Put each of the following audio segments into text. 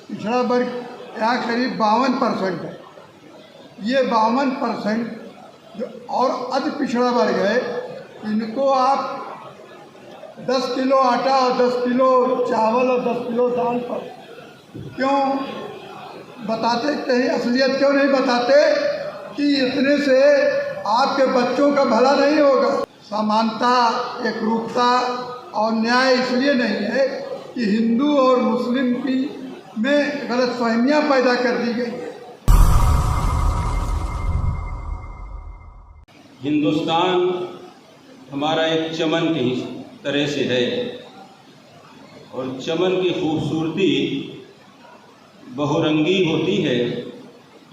पिछड़ा वर्ग यहाँ करीब 52% है। ये 52% जो और अति पिछड़ा वर्ग है, इनको आप 10 किलो आटा और 10 किलो चावल और 10 किलो दाल पर क्यों बताते, कहीं असलियत क्यों नहीं बताते कि इतने से आपके बच्चों का भला नहीं होगा। समानता, एकरूपता और न्याय इसलिए नहीं है कि हिंदू और मुस्लिम की में गलतफहमियां पैदा कर दी गई है। हिंदुस्तान हमारा एक चमन की तरह से है और चमन की खूबसूरती बहुरंगी होती है,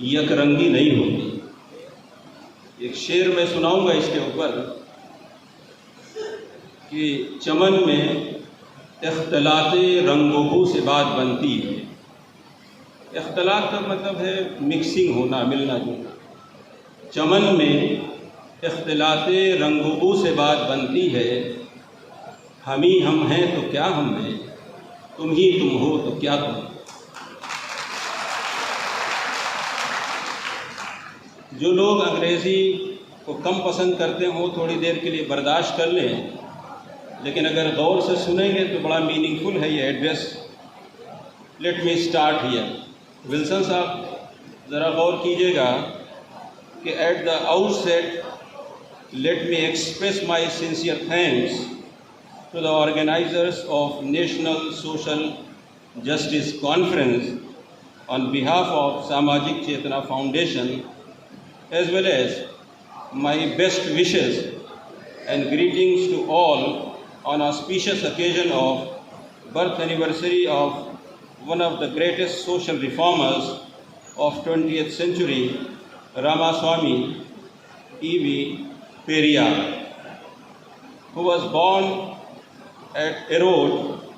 यकरंगी नहीं होती। एक शेर मैं सुनाऊंगा इसके ऊपर कि चमन में इख्तलाते रंगों से बात बनती है। इख्तलात का मतलब है मिक्सिंग होना, मिलना जुलना। चमन में इख्तलाते रंगों से बात बनती है। हम ही हम हैं तो क्या हम हैं, तुम ही तुम हो तो क्या तुम। जो लोग अंग्रेज़ी को कम पसंद करते हो थोड़ी देर के लिए बर्दाश्त कर लें, लेकिन अगर गौर से सुनेंगे तो बड़ा मीनिंगफुल है ये address. Let me start here. Wilson साहब ज़रा गौर कीजिएगा कि at the outset let me express my sincere thanks to the organizers of National Social Justice Conference on behalf of Samajik Chetana Foundation, as well as my best wishes and greetings to all on auspicious occasion of birth anniversary of one of the greatest social reformers of 20th century, Ramaswamy E.V. Periyar, who was born at Erode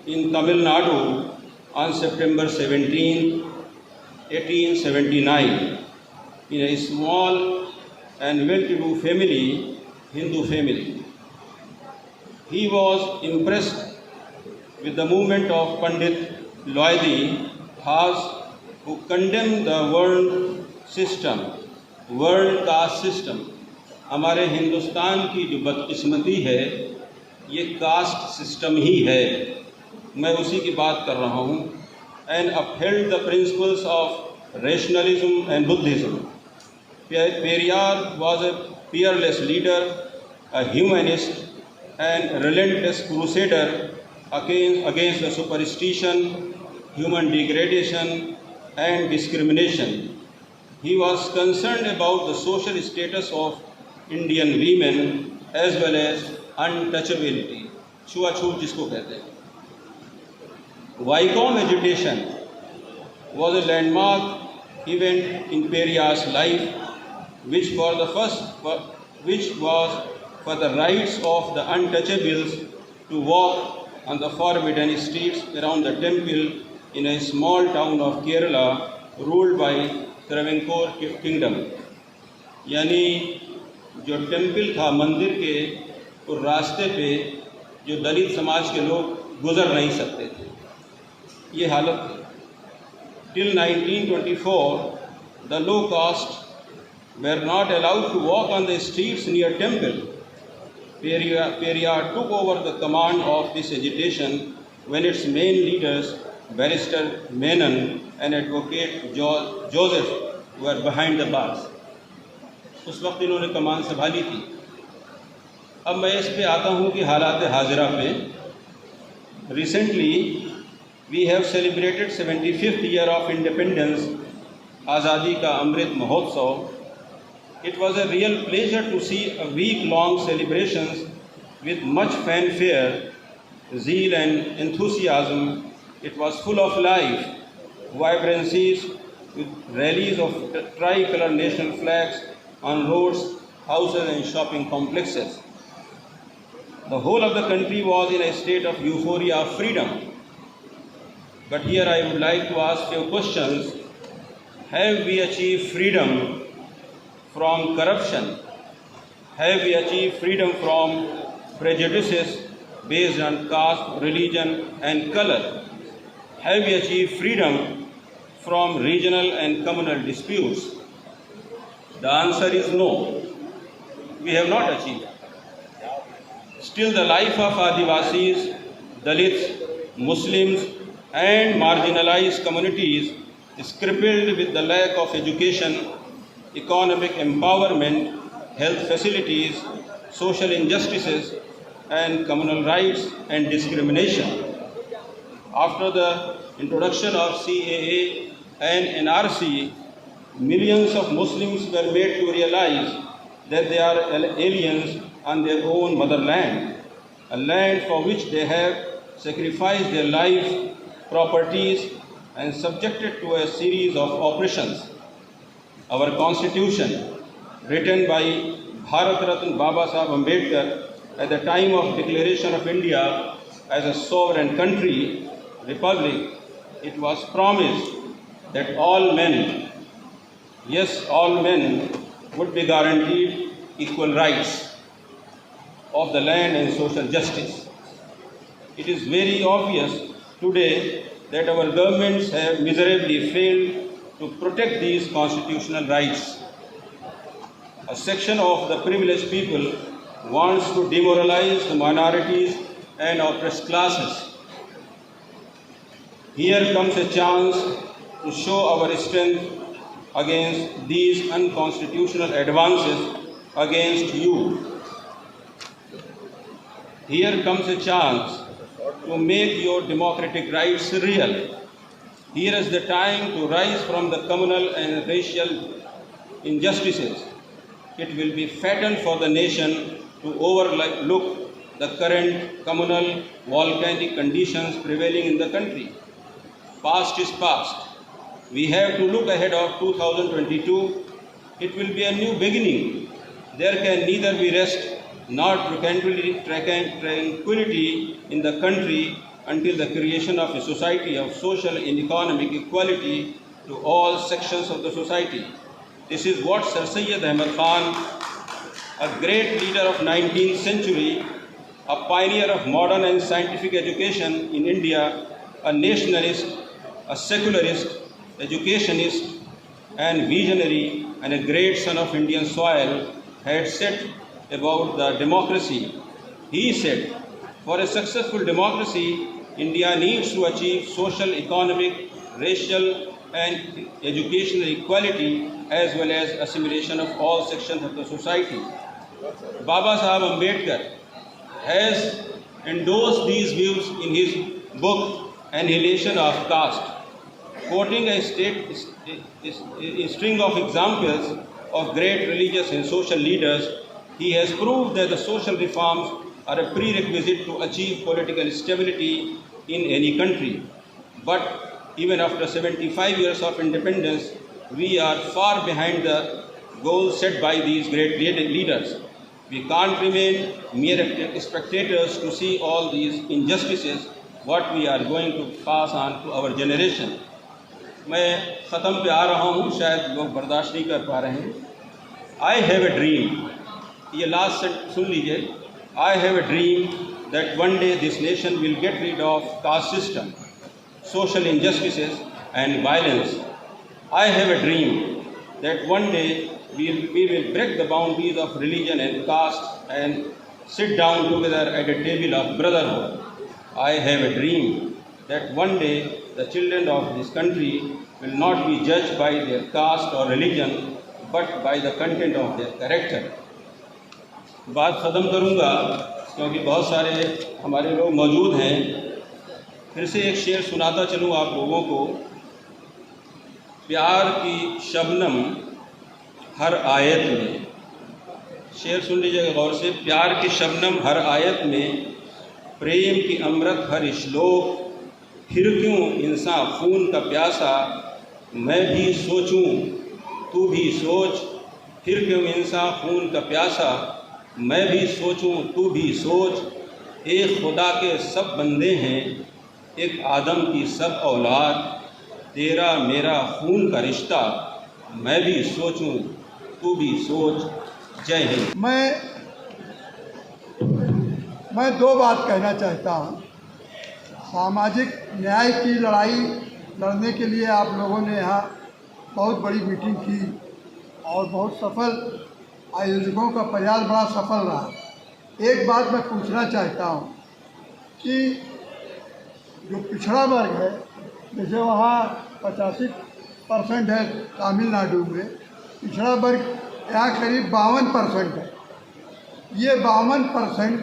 in Tamil Nadu on September 17, 1879, in a small and well-to-do family, Hindu family. He was impressed with the movement of Pandit Loidi Khas, who condemned the world caste system. हमारे हिंदुस्तान की जो बदकिस्मती है ये caste system ही है, मैं उसी की बात कर रहा हूँ। And upheld the principles of rationalism and Buddhism. Periyar was a Peerless leader, a humanist and relentless crusader against the superstition, human degradation and discrimination. He was concerned about the social status of Indian women as well as untouchability, छुआछूत जिसको कहते हैं. Wycombe agitation was a landmark event in Periyar's life, which was for the rights of the untouchables to walk on the forbidden streets around the temple in a small town of Kerala ruled by Travancore Kingdom. यानी जो temple था मंदिर के उस रास्ते पे जो दलित समाज के लोग गुजर नहीं सकते थे, ये हालत थी. Till 1924 the low caste were not allowed to walk on the streets near temple. Periyar took over the command of this agitation when its main leaders, Barrister Menon and Advocate Joseph, were behind the bars. उस वक्त इन्होंने कमान संभाली थी. अब मैं इस पे आता हूँ कि हालात हाजिरा पे. Recently we have celebrated 75th year of independence, Azadi ka Amrit Mahotsav. It was a real pleasure to see a week long celebrations with much fanfare, zeal and enthusiasm. It was full of life, vibrancies with rallies of tricolor national flags on roads, houses and shopping complexes. The whole of the country was in a state of euphoria of freedom. But here I would like to ask you questions. Have we achieved freedom from corruption? Have we achieved freedom from prejudices based on caste, religion and color? Have we achieved freedom from regional and communal disputes? The answer is no. We have not achieved it. Still, the life of Adivasis, Dalits, Muslims, and marginalized communities is crippled with the lack of education, economic empowerment, health facilities, social injustices, and communal rights and discrimination. After the introduction of CAA and NRC, millions of Muslims were made to realize that they are aliens on their own motherland, a land for which they have sacrificed their life, properties, and subjected to a series of oppressions. Our constitution, written by Bharat Ratna Baba Saheb Ambedkar at the time of declaration of India as a sovereign country, republic, it was promised that all men, yes, all men would be guaranteed equal rights of the land and social justice. It is very obvious today that our governments have miserably failed to protect these constitutional rights. A section of the privileged people wants to demoralize the minorities and oppressed classes. Here comes a chance to show our strength against these unconstitutional advances against you. Here comes a chance to make your democratic rights real. Here is the time to rise from the communal and racial injustices. It will be fatal for the nation to overlook the current communal volcanic conditions prevailing in the country. Past is past. We have to look ahead of 2022. It will be a new beginning. There can neither be rest nor tranquility in the country until the creation of a society of social and economic equality to all sections of the society. This is what Sir Syed Ahmad Khan, a great leader of 19th century, a pioneer of modern and scientific education in India, a nationalist, a secularist, educationist, and visionary, and a great son of Indian soil, had said about the democracy. He said, for a successful democracy, India needs to achieve social, economic, racial, and educational equality as well as assimilation of all sections of the society. Baba Saheb Ambedkar has endorsed these views in his book Annihilation of Caste, quoting a string of examples of great religious and social leaders. He has proved that the social reforms are a prerequisite to achieve political stability in any country. But even after 75 years of independence, we are far behind the goals set by these great leaders. We can't remain mere spectators to see all these injustices, what we are going to pass on to our generation. मैं ख़त्म पे आ रहा हूँ, शायद लोग बर्दाश्त नहीं कर पा रहे हैं. I have a dream. ये लास्ट सुन लीजिए. I have a dream that one day this nation will get rid of caste system, social injustices and violence. I have a dream that one day we will break the boundaries of religion and caste and sit down together at a table of brotherhood. I have a dream that one day the children of this country will not be judged by their caste or religion, but by the content of their character. बात ख़त्म करूँगा क्योंकि बहुत सारे हमारे लोग मौजूद हैं. फिर से एक शेर सुनाता चलूँ आप लोगों को. प्यार की शबनम हर आयत में. शेर सुन लीजिएगा गौर से. प्यार की शबनम हर आयत में, प्रेम की अमृत हर श्लोक, फिर क्यों इंसान खून का प्यासा, मैं भी सोचूं तू भी सोच. फिर क्यों इंसान खून का प्यासा, मैं भी सोचूं तू भी सोच. एक खुदा के सब बंदे हैं, एक आदम की सब औलाद, तेरा मेरा खून का रिश्ता, मैं भी सोचूं तू भी सोच. जय हिंद. मैं दो बात कहना चाहता हूँ. सामाजिक न्याय की लड़ाई लड़ने के लिए आप लोगों ने यहाँ बहुत बड़ी मीटिंग की और बहुत सफल आयोजकों का प्रयास बड़ा सफल रहा। एक बात मैं पूछना चाहता हूँ कि जो पिछड़ा वर्ग है, जैसे वहाँ 85% है तमिलनाडु में, पिछड़ा वर्ग यहाँ करीब 52% है। ये 52%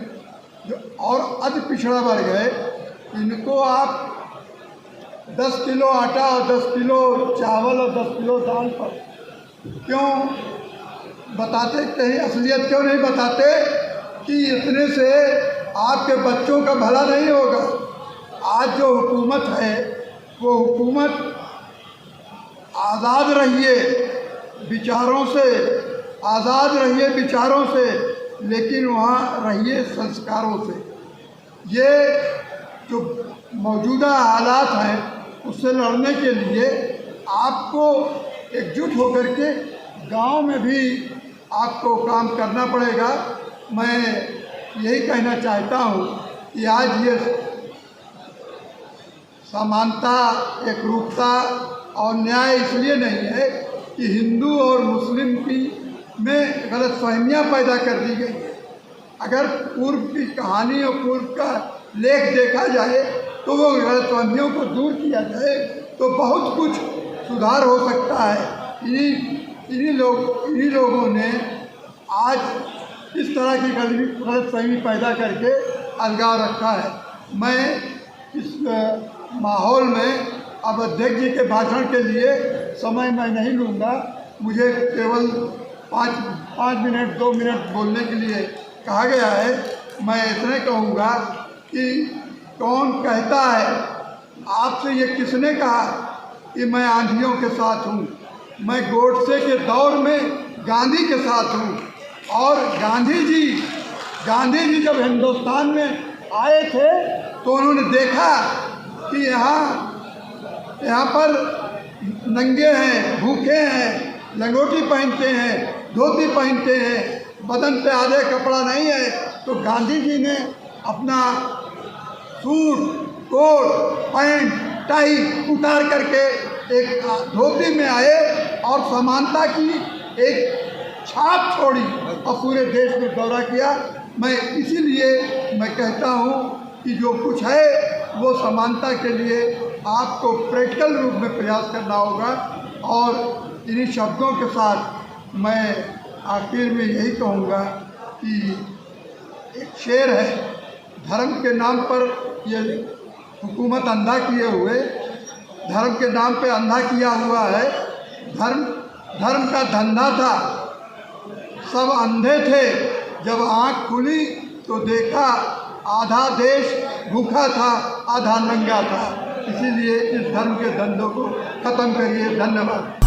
जो और अति पिछड़ा वर्ग है, इनको आप 10 किलो आटा और 10 किलो चावल और 10 किलो दाल पर क्यों बताते, कहीं असलियत क्यों नहीं बताते कि इतने से आपके बच्चों का भला नहीं होगा। आज जो हुकूमत है वो हुकूमत आज़ाद रहिए विचारों से, आज़ाद रहिए विचारों से, लेकिन वहाँ रहिए संस्कारों से। ये जो मौजूदा हालात हैं उससे लड़ने के लिए आपको एकजुट होकर के गांव में भी आपको काम करना पड़ेगा। मैं यही कहना चाहता हूँ कि आज ये समानता, एकरूपता और न्याय इसलिए नहीं है कि हिंदू और मुस्लिम की में गलतफहमियाँ पैदा कर दी गई है। अगर पूर्व की कहानी और पूर्व का लेख देखा जाए तो वो गलतफहमियों को दूर किया जाए तो बहुत कुछ सुधार हो सकता है। इन्हीं लोगों ने आज इस तरह की गलतफहमी पैदा करके अलगाव रखा है। मैं इस माहौल में अब अध्यक्ष जी के भाषण के लिए समय मैं नहीं लूँगा। मुझे केवल 5 मिनट 2 मिनट बोलने के लिए कहा गया है। मैं इतने कहूँगा कि कौन कहता है, आपसे ये किसने कहा कि मैं आंधियों के साथ हूँ। मैं गोडसे के दौर में गांधी के साथ हूँ। और गांधी जी जब हिंदुस्तान में आए थे तो उन्होंने देखा कि यहाँ पर नंगे हैं, भूखे हैं, लंगोटी पहनते हैं, धोती पहनते हैं, बदन पे आधे कपड़ा नहीं है। तो गांधी जी ने अपना सूट, कोट, पैंट, टाई उतार करके एक धोती में आए और समानता की एक छाप छोड़ी और पूरे देश में दौरा किया। मैं इसीलिए मैं कहता हूँ कि जो कुछ है वो समानता के लिए आपको प्रैक्टिकल रूप में प्रयास करना होगा। और इन्हीं शब्दों के साथ मैं आखिर में यही कहूँगा कि एक शेर है, धर्म के नाम पर ये हुकूमत अंधा किए हुए, धर्म के नाम पे अंधा किया हुआ है। धर्म का धंधा था, सब अंधे थे। जब आँख खुली तो देखा आधा देश भूखा था, आधा नंगा था। इसीलिए इस धर्म के धंधों को ख़त्म करिए। धन्यवाद।